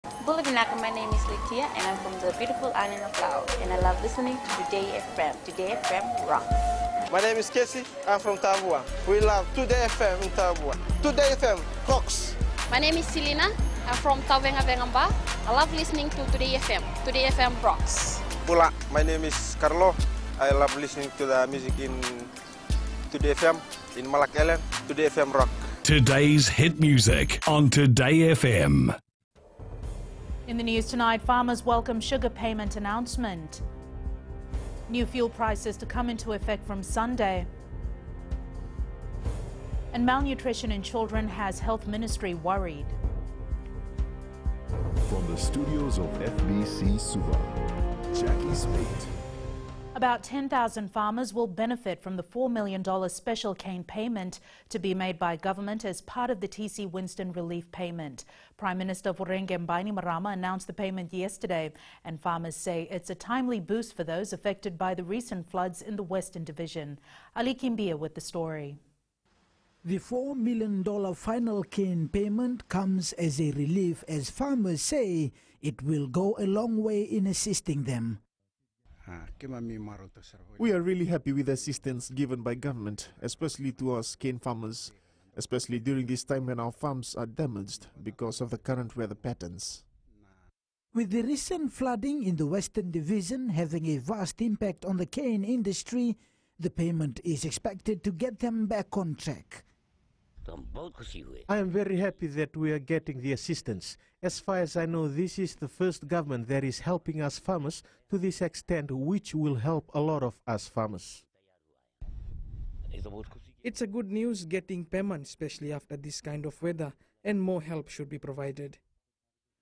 Bulabinaka, my name is Litia and I'm from the beautiful island of Laos and I love listening to Today FM. Today FM rocks. My name is Casey, I'm from Tabua. We love Today FM in Tabua. Today FM rocks. My name is Selina, I'm from Tavenga Vengamba. I love listening to Today FM. Today FM rocks. Pula, my name is Carlo. I love listening to the music in Today FM, in Malak Island. Today FM rock. Today's hit music on Today FM. In the news tonight, farmers welcome sugar payment announcement. New fuel prices to come into effect from Sunday. And malnutrition in children has Health Ministry worried. From the studios of FBC Suva, Jackie Spate. About 10,000 farmers will benefit from the $4 million special cane payment to be made by government as part of the TC Winston relief payment. Prime Minister Vorenge Bainimarama announced the payment yesterday, and farmers say it's a timely boost for those affected by the recent floods in the Western Division. Ali Kimbia with the story. The $4 million final cane payment comes as a relief as farmers say it will go a long way in assisting them. We are really happy with the assistance given by government, especially to us cane farmers, especially during this time when our farms are damaged because of the current weather patterns. With the recent flooding in the Western Division having a vast impact on the cane industry, the payment is expected to get them back on track. I am very happy that we are getting the assistance. As far as I know, this is the first government that is helping us farmers to this extent, which will help a lot of us farmers. It's a good news getting payment, especially after this kind of weather, and more help should be provided.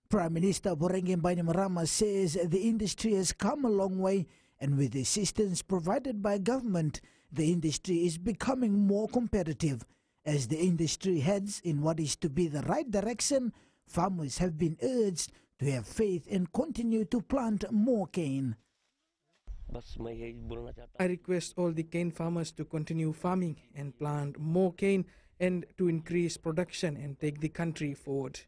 Prime Minister Vorenge Bainimarama says the industry has come a long way, and with the assistance provided by government, the industry is becoming more competitive. As the industry heads in what is to be the right direction, farmers have been urged to have faith and continue to plant more cane. I request all the cane farmers to continue farming and plant more cane and to increase production and take the country forward.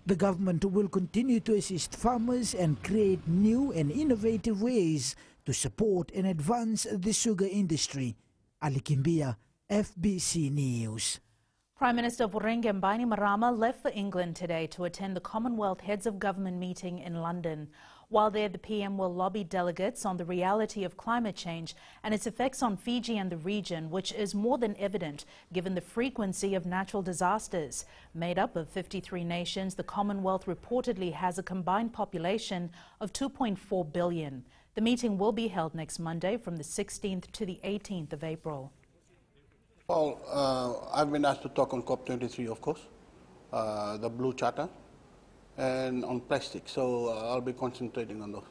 The government will continue to assist farmers and create new and innovative ways to support and advance the sugar industry. Ali Kimbia, FBC News. Prime Minister Vorenge Bainimarama left for England today to attend the Commonwealth Heads of Government meeting in London. While there, the PM will lobby delegates on the reality of climate change and its effects on Fiji and the region, which is more than evident given the frequency of natural disasters. Made up of 53 nations, the Commonwealth reportedly has a combined population of 2.4 billion. The meeting will be held next Monday from the 16th to the 18th of April. Well, I've been asked to talk on COP23, of course, the Blue Charter, and on plastic, so I'll be concentrating on those.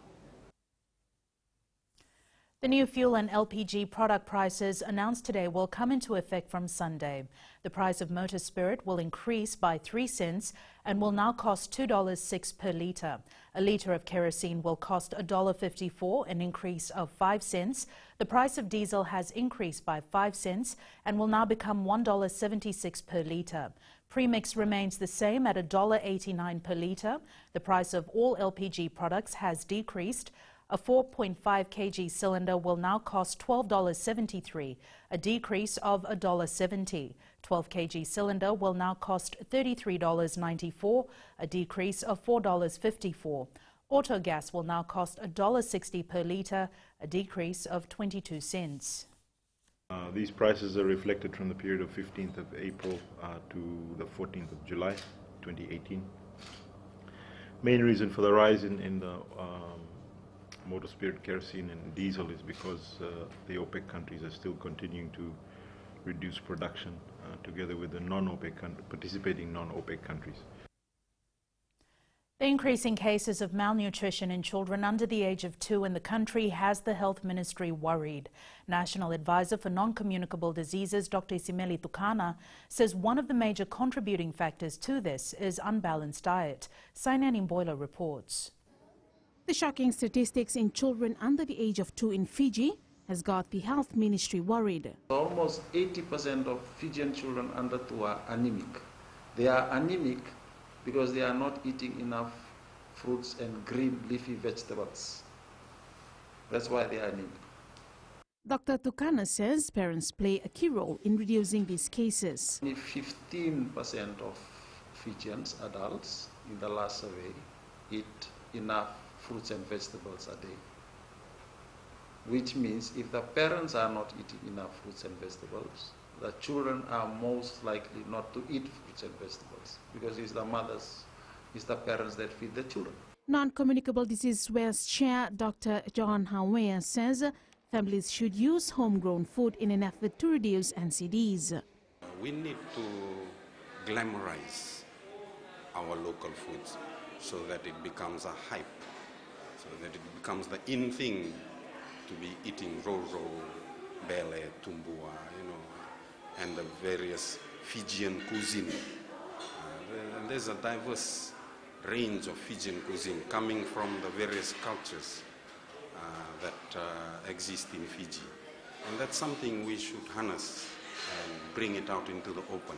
The new fuel and LPG product prices announced today will come into effect from Sunday. The price of motor spirit will increase by 3 cents and will now cost $2.06 per litre. A litre of kerosene will cost $1.54, an increase of 5 cents. The price of diesel has increased by 5 cents and will now become $1.76 per litre. Premix remains the same at $1.89 per litre. The price of all LPG products has decreased. A 4.5 kg cylinder will now cost $12.73, a decrease of $1.70. 12 kg cylinder will now cost $33.94, a decrease of $4.54. Autogas will now cost $1.60 per litre, a decrease of 22 cents. These prices are reflected from the period of 15th of April to the 14th of July 2018. Main reason for the rise in the motor spirit, kerosene and diesel is because the OPEC countries are still continuing to reduce production together with the participating non-OPEC countries. The increasing cases of malnutrition in children under the age of 2 in the country has the Health Ministry worried. National Advisor for Non-Communicable Diseases, Dr. Isimeli Tukana, says one of the major contributing factors to this is unbalanced diet. Sainani Mboila reports. The shocking statistics in children under the age of 2 in Fiji has got the Health Ministry worried. Almost 80% of Fijian children under 2 are anemic. They are anemic because they are not eating enough fruits and green leafy vegetables. That's why they are anemic. Dr. Tukana says parents play a key role in reducing these cases. 15% of Fijians, adults, in the last survey, eat enough fruits and vegetables a day. Which means if the parents are not eating enough fruits and vegetables, the children are most likely not to eat fruits and vegetables because it's the mothers, it's the parents that feed the children. Non-communicable disease West Chair Dr. John Hawea says families should use homegrown food in an effort to reduce NCDs. We need to glamorize our local foods so that it becomes a hype, so that it becomes the in thing to be eating roro, bele, tumbua, and the various Fijian cuisine. And there's a diverse range of Fijian cuisine coming from the various cultures that exist in Fiji. And that's something we should harness and bring it out into the open.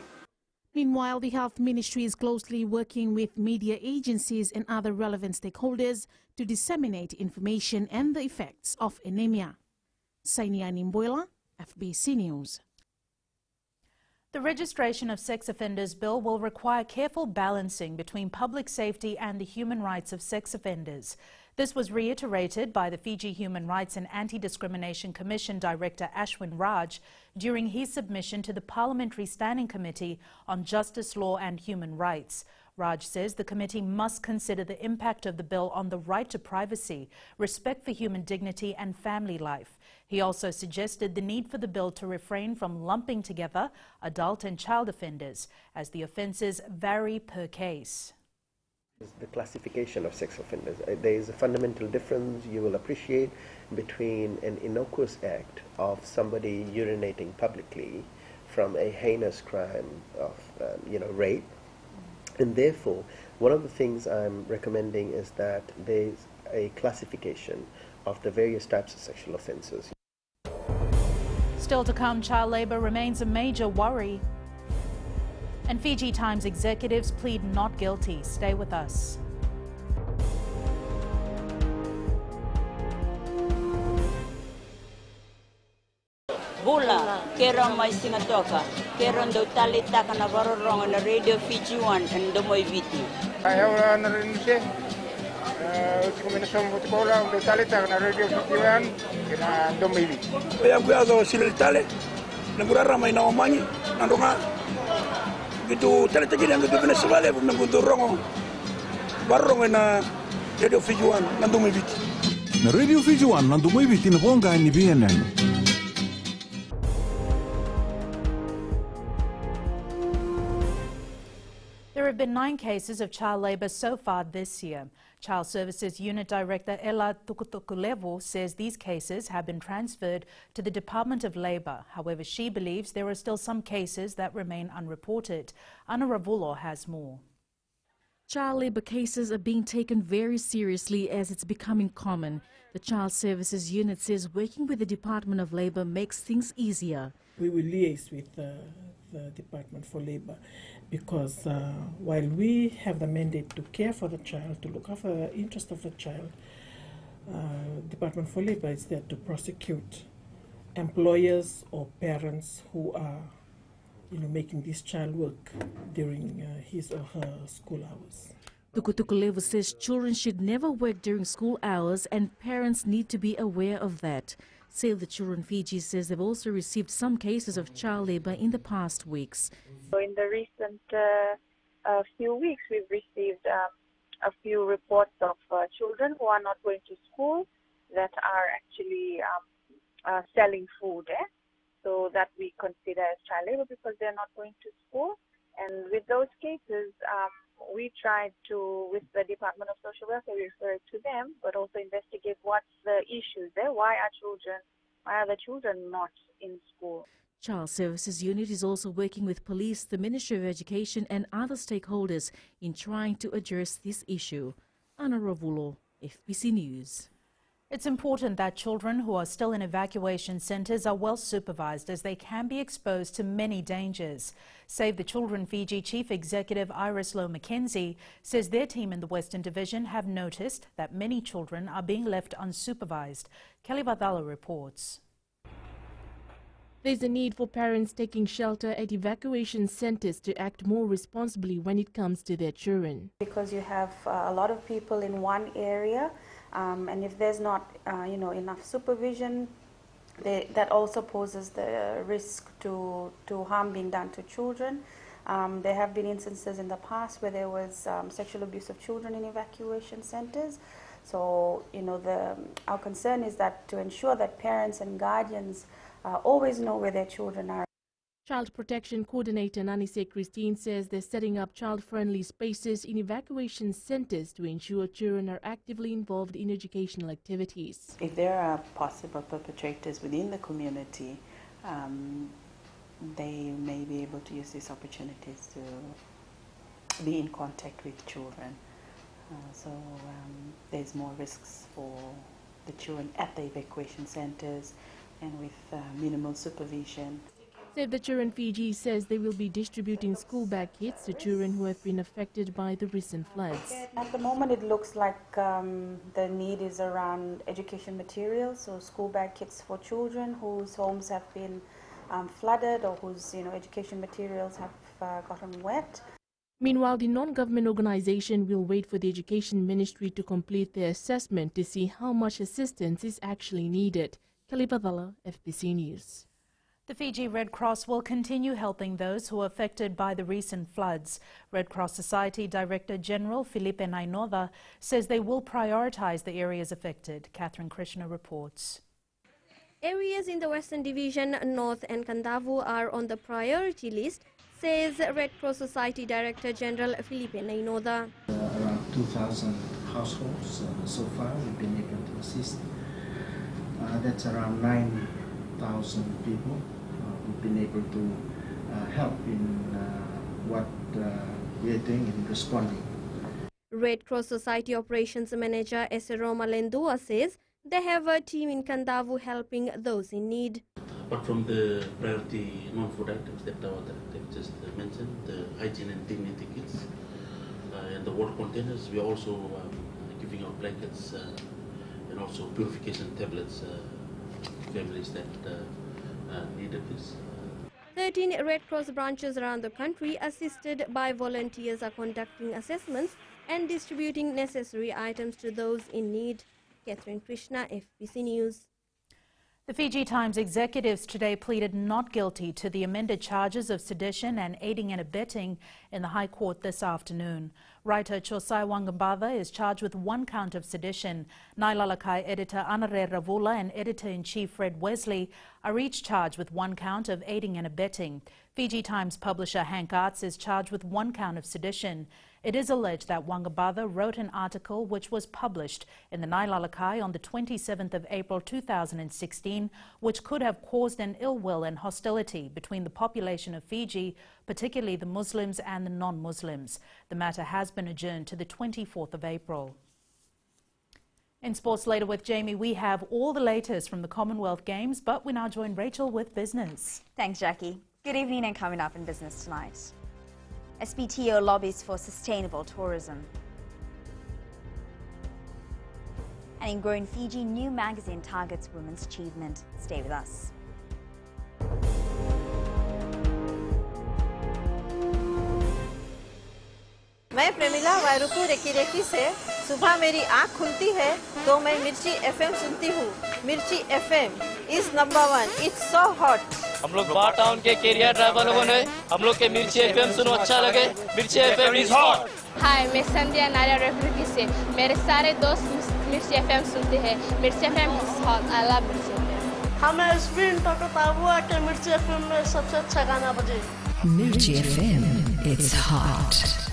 Meanwhile, the Health Ministry is closely working with media agencies and other relevant stakeholders to disseminate information and the effects of anemia. Sainiani Mboila, FBC News. The Registration of Sex Offenders Bill will require careful balancing between public safety and the human rights of sex offenders. This was reiterated by the Fiji Human Rights and Anti-Discrimination Commission Director Ashwin Raj during his submission to the Parliamentary Standing Committee on Justice, Law and Human Rights. Raj says the committee must consider the impact of the bill on the right to privacy, respect for human dignity and family life. He also suggested the need for the bill to refrain from lumping together adult and child offenders, as the offences vary per case. The classification of sex offenders. There is a fundamental difference you will appreciate between an innocuous act of somebody urinating publicly from a heinous crime of rape. And therefore, one of the things I'm recommending is that there's a classification of the various types of sexual offences. Still to come, child labour remains a major worry. And Fiji Times executives plead not guilty. Stay with us. Bula, kera mai singatoka, kera ndo tali taka na varorong na Radio Fiji 1 and Domoy Viti. Ayaw na rin siya. Kombinasyon buti ko lang ndo tali taka na Radio Fiji 1 kina Domoy Viti. Kaya kuya zo silil tali, nagurara may naomanyi, nandunga. Gitu tali tagi yang gitu Venezuela pun nangguntur rongo, barong na Radio Fiji 1 na Domoy Viti. Na Radio Fiji 1 na Domoy Viti na bonga ni BNN. There have been 9 cases of child labour so far this year. Child Services Unit Director Ella Tukutukulevu says these cases have been transferred to the Department of Labour. However, she believes there are still some cases that remain unreported. Anna Ravulo has more. Child labour cases are being taken very seriously as it's becoming common. The Child Services Unit says working with the Department of Labour makes things easier. We will liaise with the Department for Labour because while we have the mandate to care for the child, to look after the interest of the child, Department for Labour is there to prosecute employers or parents who are making this child work during his or her school hours. Tukutukulevu says children should never work during school hours and parents need to be aware of that. Save the Children Fiji says they've also received some cases of child labour in the past weeks. In the recent few weeks, we've received a few reports of children who are not going to school that are actually selling food. So that we consider as child labour because they're not going to school. And with those cases, we tried to, with the Department of Social Welfare, we refer it to them, but also investigate what's the issues there. Why are the children not in school? Child Services Unit is also working with police, the Ministry of Education and other stakeholders in trying to address this issue. Anna Ravulo, FBC News. It's important that children who are still in evacuation centres are well supervised, as they can be exposed to many dangers. Save the Children Fiji Chief Executive Iris Lowe McKenzie says their team in the Western Division have noticed that many children are being left unsupervised. Kelly Vadala reports. There's a need for parents taking shelter at evacuation centres to act more responsibly when it comes to their children. Because you have a lot of people in one area, and if there's not enough supervision, that also poses the risk to harm being done to children. There have been instances in the past where there was sexual abuse of children in evacuation centres. So, our concern is that to ensure that parents and guardians always know where their children are. Child Protection Coordinator Nanise Christine says they're setting up child-friendly spaces in evacuation centres to ensure children are actively involved in educational activities. If there are possible perpetrators within the community, they may be able to use these opportunities to be in contact with children. So there's more risks for the children at the evacuation centres and with minimal supervision. Save the Children Fiji says they will be distributing school bag kits to children who have been affected by the recent floods. At the moment it looks like the need is around education materials, so school bag kits for children whose homes have been flooded or whose education materials have gotten wet. Meanwhile, the non-government organisation will wait for the Education Ministry to complete their assessment to see how much assistance is actually needed. Kelly Badala, FBC News. The Fiji Red Cross will continue helping those who are affected by the recent floods. Red Cross Society Director General Felipe Nainova says they will prioritise the areas affected. Catherine Krishna reports. Areas in the Western Division, North and Kandavu are on the priority list, says Red Cross Society Director General Felipe Nainova. Around 2,000 households so far we've been able to assist. That's around 9,000 people we've been able to help in what we are doing in responding. Red Cross Society Operations Manager Eseroma Lendua says they have a team in Kandavu helping those in need. Apart from the priority non-food items that our director just mentioned, the hygiene and dignity kits and the water containers, we are also giving out blankets and also purification tablets to families that needed this. 13 Red Cross branches around the country, assisted by volunteers, are conducting assessments and distributing necessary items to those in need. Catherine Krishna, FBC News. The Fiji Times executives today pleaded not guilty to the amended charges of sedition and aiding and abetting in the High Court this afternoon. Writer Chosai Wangambada is charged with 1 count of sedition. Nailalakai editor Anare Ravula and editor-in-chief Fred Wesley are each charged with 1 count of aiding and abetting. Fiji Times publisher Hank Arts is charged with 1 count of sedition. It is alleged that Wangambada wrote an article which was published in the Nailalakai on the 27th of April 2016, which could have caused an ill will and hostility between the population of Fiji, particularly the Muslims and the non-Muslims. The matter has been adjourned to the 24th of April. In sports later with Jamie, we have all the latest from the Commonwealth Games, but we now join Rachel with business. Thanks, Jackie. Good evening, and coming up in business tonight. SBTO lobbies for sustainable tourism. And in Growing Fiji, new magazine targets women's achievement. Stay with us. मैं Premila वायरुकु recce recce से सुबह मेरी आँख खुलती है तो मैं मिर्ची एफएम सुनती हूँ. मिर्ची FM is number 1. It's so hot. हम लोग बार टाउन के कैरियर ड्राइवर लोगों ने हम लोग के मिर्ची एफएम सुनो अच्छा लगे. मिर्ची एफएम is hot. हाय, मैं संध्या नारिया रेफरी से मेरे सारे दोस्त मिर्ची एफएम सुनते हैं. मिर्ची FM is hot. I love मिर्ची एफएम. हमें स्पिन टकता हुआ कि मिर्ची एफएम में सबसे अच्छा गाना बजे. मिर्ची FM, it's hot.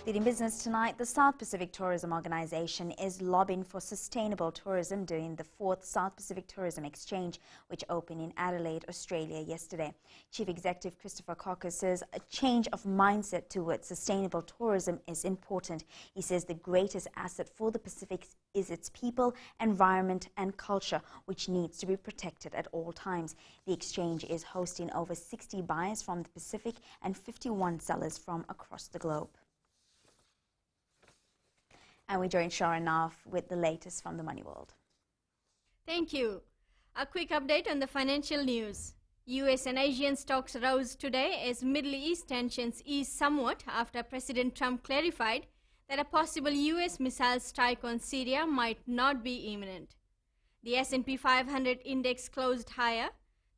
Leading business tonight, the South Pacific Tourism Organization is lobbying for sustainable tourism during the 4th South Pacific Tourism Exchange, which opened in Adelaide, Australia yesterday. Chief Executive Christopher Cocker says a change of mindset towards sustainable tourism is important. He says the greatest asset for the Pacific is its people, environment and culture, which needs to be protected at all times. The exchange is hosting over 60 buyers from the Pacific and 51 sellers from across the globe. And we join Sharon now with the latest from the money world. Thank you. A quick update on the financial news. US and Asian stocks rose today as Middle East tensions eased somewhat after President Trump clarified that a possible US missile strike on Syria might not be imminent. The S&P 500 index closed higher.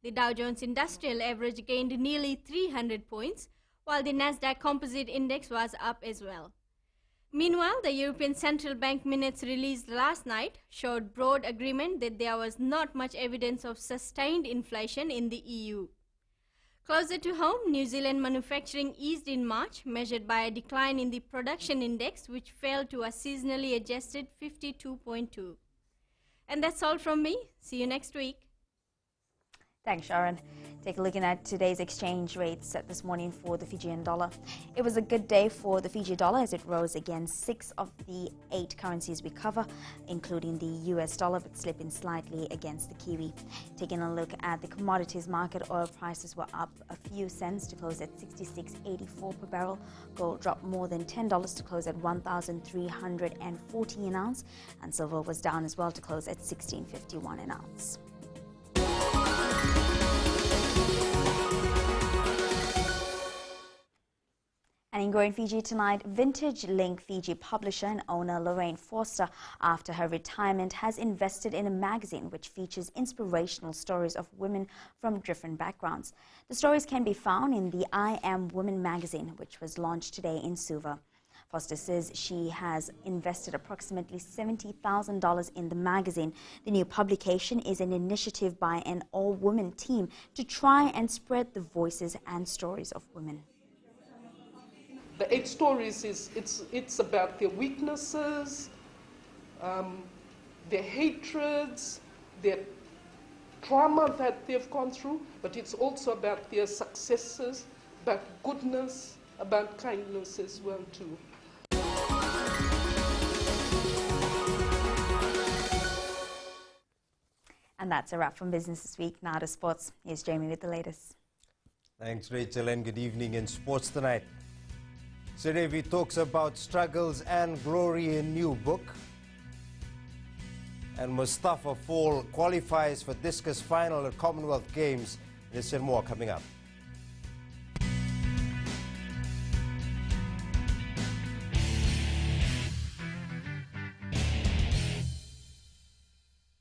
The Dow Jones Industrial Average gained nearly 300 points, while the Nasdaq Composite Index was up as well. Meanwhile, the European Central Bank minutes released last night showed broad agreement that there was not much evidence of sustained inflation in the EU. Closer to home, New Zealand manufacturing eased in March, measured by a decline in the production index, which fell to a seasonally adjusted 52.2. And that's all from me. See you next week. Thanks, Sharon. Take a look at today's exchange rates set this morning for the Fijian dollar. It was a good day for the Fiji dollar as it rose against 6 of the 8 currencies we cover, including the US dollar, but slipping slightly against the Kiwi. Taking a look at the commodities market, oil prices were up a few cents to close at $66.84 per barrel. Gold dropped more than $10 to close at $1,340 an ounce, and silver was down as well to close at $16.51 an ounce. And in Growing Fiji tonight, Vintage Link Fiji publisher and owner Lorraine Forster, after her retirement, has invested in a magazine which features inspirational stories of women from different backgrounds. The stories can be found in the I Am Woman magazine, which was launched today in Suva. Forster says she has invested approximately $70,000 in the magazine. The new publication is an initiative by an all-women team to try and spread the voices and stories of women. The 8 stories it's about their weaknesses, their hatreds, their trauma that they've gone through, but it's also about their successes, about goodness, about kindness as well too. And that's a wrap from Business This Week. Now to sports. Here's Jamie with the latest. Thanks, Rachel, and good evening in sports tonight. Serevi talks about struggles and glory in new book. And Mustafa Fall qualifies for discus final at Commonwealth Games. This and more coming up.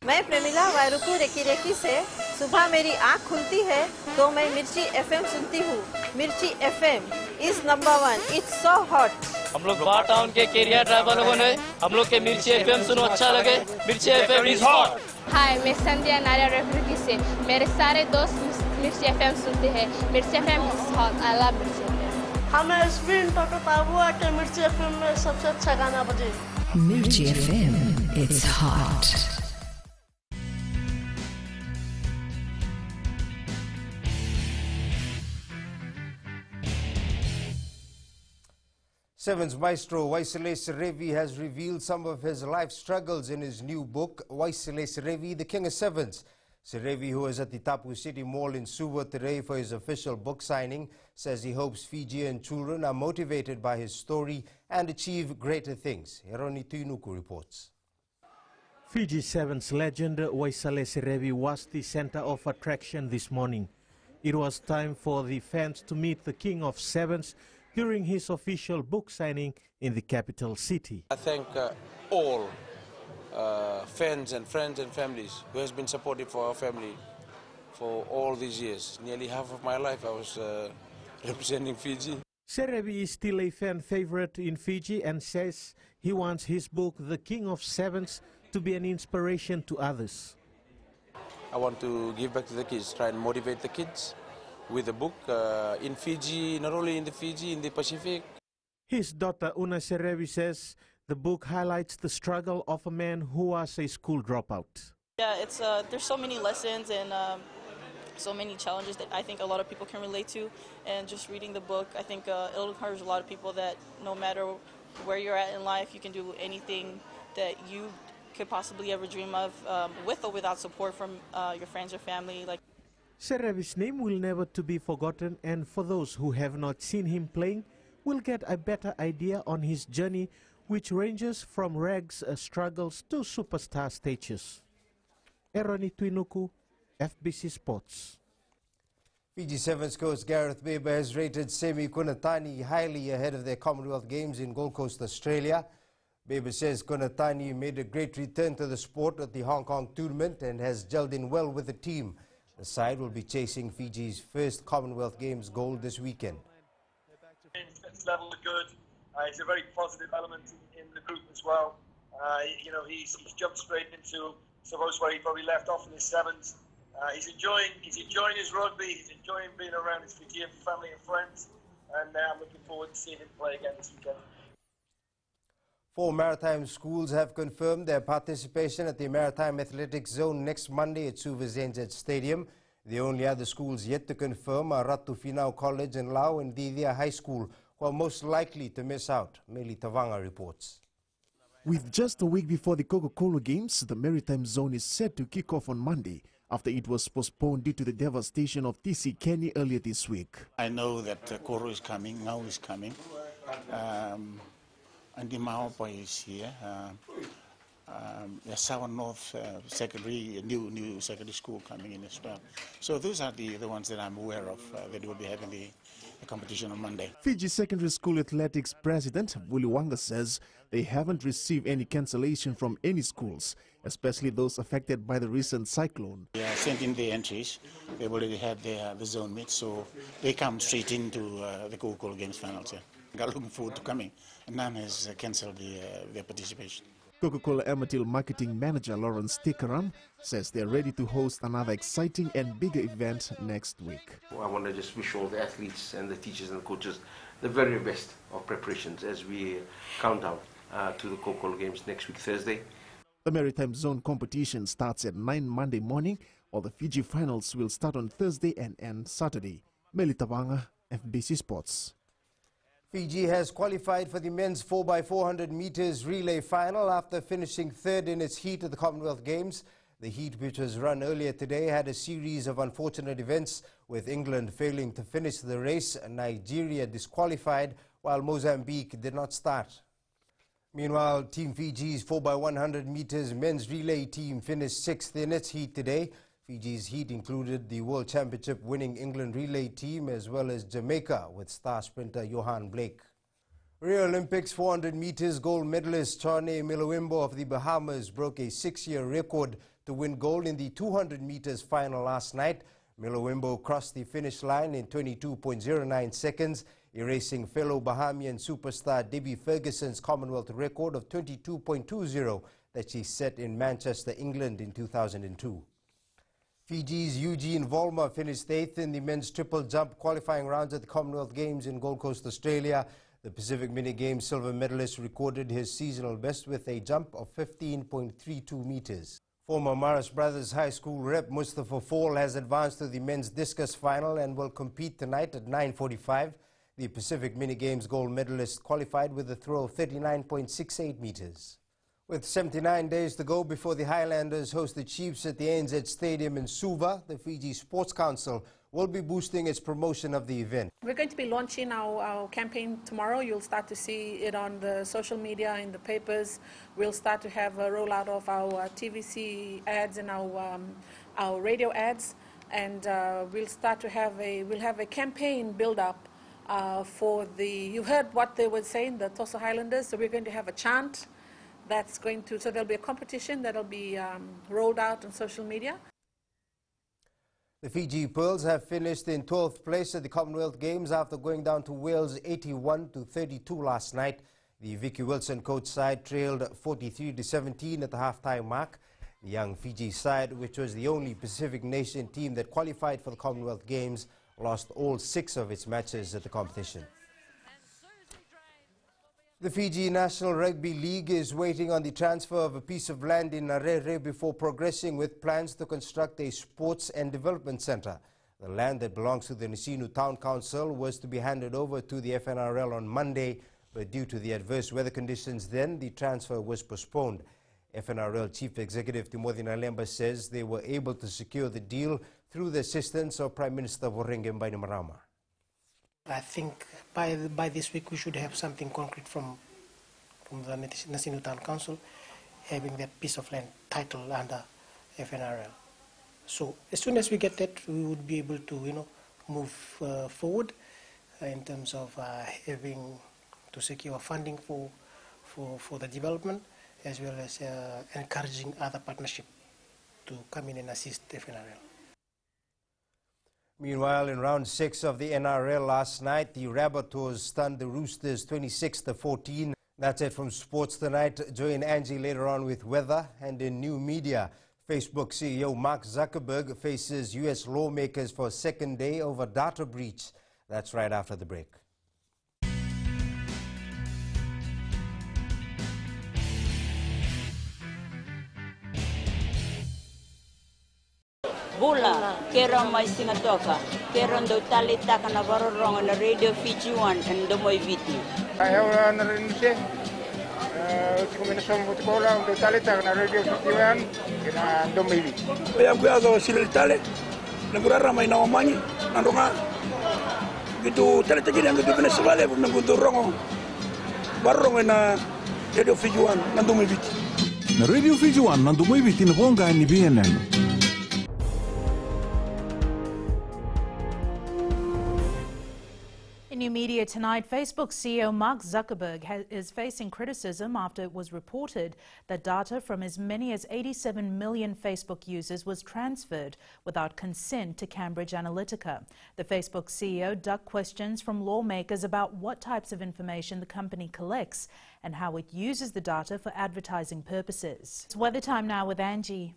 मैं Premila वायरुकू recce recce से सुबह मेरी आँख खुलती है तो मैं मिर्ची एफएम सुनती हूँ। मिर्ची FM is number 1। It's so hot. हम लोग बार टाउन के कैरियर ड्राइवर लोगों ने हम लोग के मिर्ची एफएम सुनो अच्छा लगे। मिर्ची एफएम इज हॉट। हाय, मैं संध्या नारिया रेफ्रिकी से मेरे सारे दोस्त मिर्ची एफएम सुनते हैं। मिर्ची FM is hot. I love मिर्ची एफएम। हमें स्पिन टोटो पाबुआ के मिर्ची एफएम में सबसे अच्छा गाना बजे। मिर्ची FM it's hot. Sevens maestro Waisile Serevi has revealed some of his life struggles in his new book, Waisile Serevi, The King of Sevens. Serevi, who is at the Tapu City Mall in Suva today for his official book signing, says he hopes Fijian children are motivated by his story and achieve greater things. Heroni Tuinuku reports. Fiji Sevens legend Waisile Serevi was the center of attraction this morning. It was time for the fans to meet the King of Sevens during his official book signing in the capital city. I thank all fans and friends and families who has been supportive for our family for all these years. Nearly half of my life I was representing Fiji. Serevi is still a fan favorite in Fiji and says he wants his book, The King of Sevens, to be an inspiration to others. I want to give back to the kids, try and motivate the kids with the book in Fiji, not only in the Fiji, in the Pacific. His daughter Una Serevi says the book highlights the struggle of a man who was a school dropout. Yeah, it's there's so many lessons and so many challenges that I think a lot of people can relate to. And just reading the book, I think it'll encourage a lot of people that no matter where you're at in life, you can do anything that you could possibly ever dream of, with or without support from your friends or family. Serevi's name will never to be forgotten, and for those who have not seen him playing, will get a better idea on his journey, which ranges from rags struggles to superstar stages. Eroni Tuinuku, FBC Sports. Fiji Sevens coach Gareth Weber has rated Semi Kunatani highly ahead of their Commonwealth Games in Gold Coast, Australia. Weber says Kunatani made a great return to the sport at the Hong Kong tournament and has gelled in well with the team. The side will be chasing Fiji's first Commonwealth Games gold this weekend. Fitness levels are good. It's a very positive element in the group as well. You know, he's jumped straight into suppose where he probably left off in his sevens. He's enjoying his rugby. He's enjoying being around his Fijian family and friends. And I'm looking forward to seeing him play again this weekend. 4 maritime schools have confirmed their participation at the Maritime Athletics Zone next Monday at Suva ZNZ Stadium. The only other schools yet to confirm are Ratu Finau College in Lau and Didhia High School, who are most likely to miss out. Meli Tavanga reports. With just a week before the Coca-Cola Games, the Maritime Zone is set to kick off on Monday after it was postponed due to the devastation of TC Kenny earlier this week. I know that Koro is coming, Ngau is coming. And the Maopai is here. The Southern North Secondary, new secondary school coming in as well. So those are the ones that I'm aware of that will be having the competition on Monday. Fiji Secondary School Athletics President Wuli Wanga says they haven't received any cancellation from any schools, especially those affected by the recent cyclone. They are sent in their entries. They've already had the zone meet, so they come straight into the Coca-Cola Games finals. Yeah. I'm looking forward to coming. None has cancelled their participation. Coca-Cola Amatil Marketing Manager Lawrence Tikaram says they're ready to host another exciting and bigger event next week. I want to just wish all the athletes and the teachers and the coaches the very best of preparations as we count down to the Coca-Cola Games next week, Thursday. The Maritime Zone competition starts at 9 Monday morning, while the Fiji finals will start on Thursday and end Saturday. Meli Tavanga, FBC Sports. Fiji has qualified for the men's 4x400 meters relay final after finishing third in its heat at the Commonwealth Games. The heat, which was run earlier today, had a series of unfortunate events, with England failing to finish the race, Nigeria disqualified, while Mozambique did not start. Meanwhile, Team Fiji's 4x100 meters men's relay team finished 6th in its heat today. Fiji's heat included the World Championship winning England relay team as well as Jamaica with star sprinter Johan Blake. Rio Olympics 400 meters gold medalist Charne Milawimbo of the Bahamas broke a 6-year record to win gold in the 200 meters final last night. Milawimbo crossed the finish line in 22.09 seconds, erasing fellow Bahamian superstar Debbie Ferguson's Commonwealth record of 22.20 that she set in Manchester, England in 2002. Fiji's Eugene Volmer finished 8th in the men's triple jump qualifying rounds at the Commonwealth Games in Gold Coast, Australia. The Pacific Mini Games silver medalist recorded his seasonal best with a jump of 15.32 meters. Former Maris Brothers High School rep Mustafa Fall has advanced to the men's discus final and will compete tonight at 9:45. The Pacific Mini Games gold medalist qualified with a throw of 39.68 meters. With 79 days to go before the Highlanders host the Chiefs at the ANZ Stadium in Suva, the Fiji Sports Council will be boosting its promotion of the event. We're going to be launching our campaign tomorrow. You'll start to see it on the social media, in the papers. We'll start to have a rollout of our TVC ads and our radio ads, and we'll start to have a campaign build up for the. You heard what they were saying, the Tosa Highlanders. So we're going to have a chant. So there'll be a competition that'll be rolled out on social media. The Fiji Pearls have finished in 12th place at the Commonwealth Games after going down to Wales 81-32 last night. The Vicky Wilson coach side trailed 43-17 at the halftime mark. The young Fiji side, which was the only Pacific nation team that qualified for the Commonwealth Games, lost all 6 of its matches at the competition. The Fiji National Rugby League is waiting on the transfer of a piece of land in Narere before progressing with plans to construct a sports and development centre. The land that belongs to the Nisinu Town Council was to be handed over to the FNRL on Monday, but due to the adverse weather conditions then, the transfer was postponed. FNRL Chief Executive Timothy Nalemba says they were able to secure the deal through the assistance of Prime Minister Vorenge Mbainimarama. I think by this week we should have something concrete from the Nisinu Town Council, having that piece of land titled under FNRL. So as soon as we get that, we would be able to, move forward in terms of having to secure funding for the development, as well as encouraging other partnership to come in and assist FNRL. Meanwhile, in round 6 of the NRL last night, the Rabbitohs stunned the Roosters 26-14. That's it from Sports Tonight. Join Angie later on with weather and in new media. Facebook CEO Mark Zuckerberg faces U.S. lawmakers for a second day over data breach. That's right after the break. Bula, kera mai singatoka, kera ndo talita kana varorong na Radio Fiji 1 and domoy viti. Ayaw na rin siya. Kombinasyon mo tikola ndo talita kana Radio Fiji 1 kina domoy viti. Kaya kuyaga sila tale, nagurara may nawamanyi, nandunga. Gitu talita gini ang gitu pinasabale, nagundurong varorong na Radio Fiji 1 nandomoy viti. Na Radio Fiji 1 nandomoy viti na honga ni BNN. In new media tonight, Facebook CEO Mark Zuckerberg is facing criticism after it was reported that data from as many as 87 million Facebook users was transferred without consent to Cambridge Analytica. The Facebook CEO ducked questions from lawmakers about what types of information the company collects and how it uses the data for advertising purposes. It's weather time now with Angie.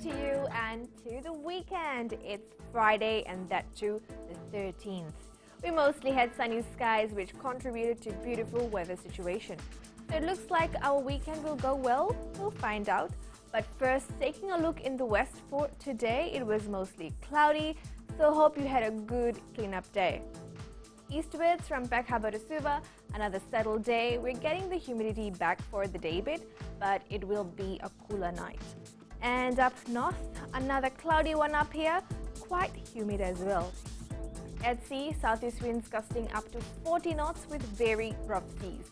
To you and to the weekend. It's Friday and that too the 13th. We mostly had sunny skies which contributed to beautiful weather situation. So it looks like our weekend will go well. We'll find out. But first, taking a look in the west for today, it was mostly cloudy, so hope you had a good cleanup day. Eastwards from Peck Harbour to Suva, another settled day. We're getting the humidity back for the day bit, but it will be a cooler night. And up north, another cloudy one up here, quite humid as well. At sea, southeast winds gusting up to 40 knots with very rough seas.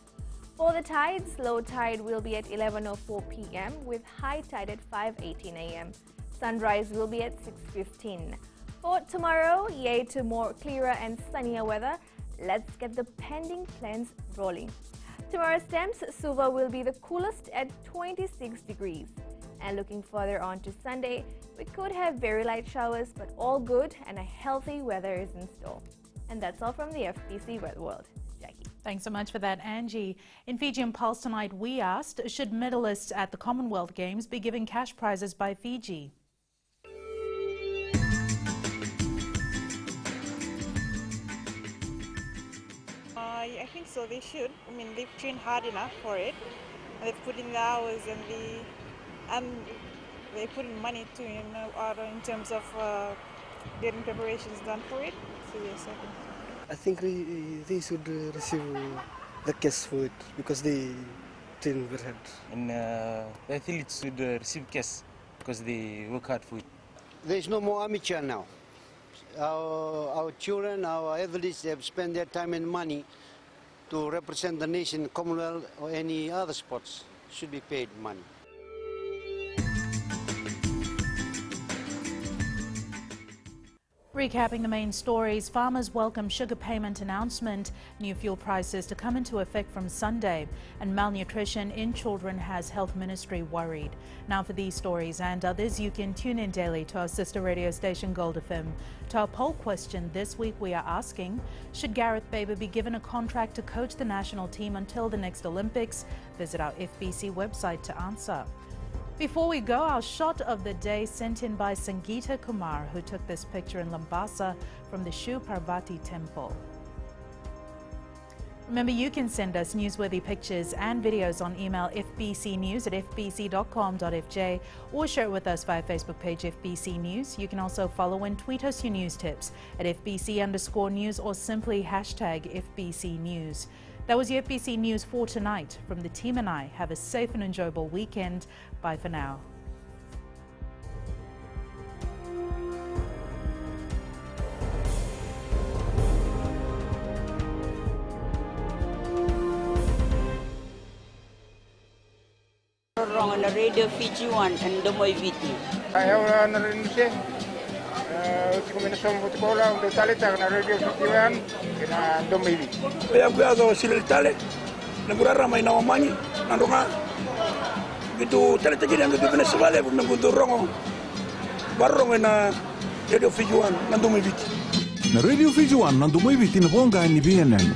For the tides, low tide will be at 11:04 p.m. with high tide at 5:18 a.m. Sunrise will be at 6:15. For tomorrow, yay to more clearer and sunnier weather. Let's get the pending plans rolling. Tomorrow's temps, Suva will be the coolest at 26 degrees. And looking further on to Sunday, we could have very light showers, but all good and a healthy weather is in store. And that's all from the FBC Weather World. Jackie. Thanks so much for that, Angie. In Fijian Pulse tonight, we asked, should medalists at the Commonwealth Games be given cash prizes by Fiji? I think so, they should. I mean, they've trained hard enough for it. They've put in the hours and they put in money too, in terms of getting preparations done for it. So yes, I think they should receive the cash for it because they train very hard. And athletes should receive cash because they work hard for it. There's no more amateur now. Our children, our athletes, they have spent their time and money to represent the nation, Commonwealth or any other sports. Should be paid money. Recapping the main stories, farmers welcome sugar payment announcement, new fuel prices to come into effect from Sunday, and malnutrition in children has Health Ministry worried. Now for these stories and others, you can tune in daily to our sister radio station Gold FM. To our poll question this week, we are asking, should Gareth Baber be given a contract to coach the national team until the next Olympics? Visit our FBC website to answer. Before we go, our shot of the day sent in by Sangeeta Kumar, who took this picture in Lambasa from the Shiv Parvati temple. Remember, you can send us newsworthy pictures and videos on email fbcnews@fbc.com.fj or share it with us via Facebook page FBC News. You can also follow and tweet us your news tips at FBC_news or simply #FBC News. That was your FBC News for tonight. From the team and I, have a safe and enjoyable weekend. Bye for now. Wrong on the radio Fiji 1 and the Viti. I have an Rindse. Combinação de cola, um detalhe tá na radio Fiji 1 e na Domivi. Eu cuidado se detalhe. Na gurara mai na omani, na ronga. Gitu tele tele yang gitu benes vale na guntur rongo. Barrongo na radio Fiji 1 na Domivi. Na radio Fiji 1 na Domivi na bonga ni BNN.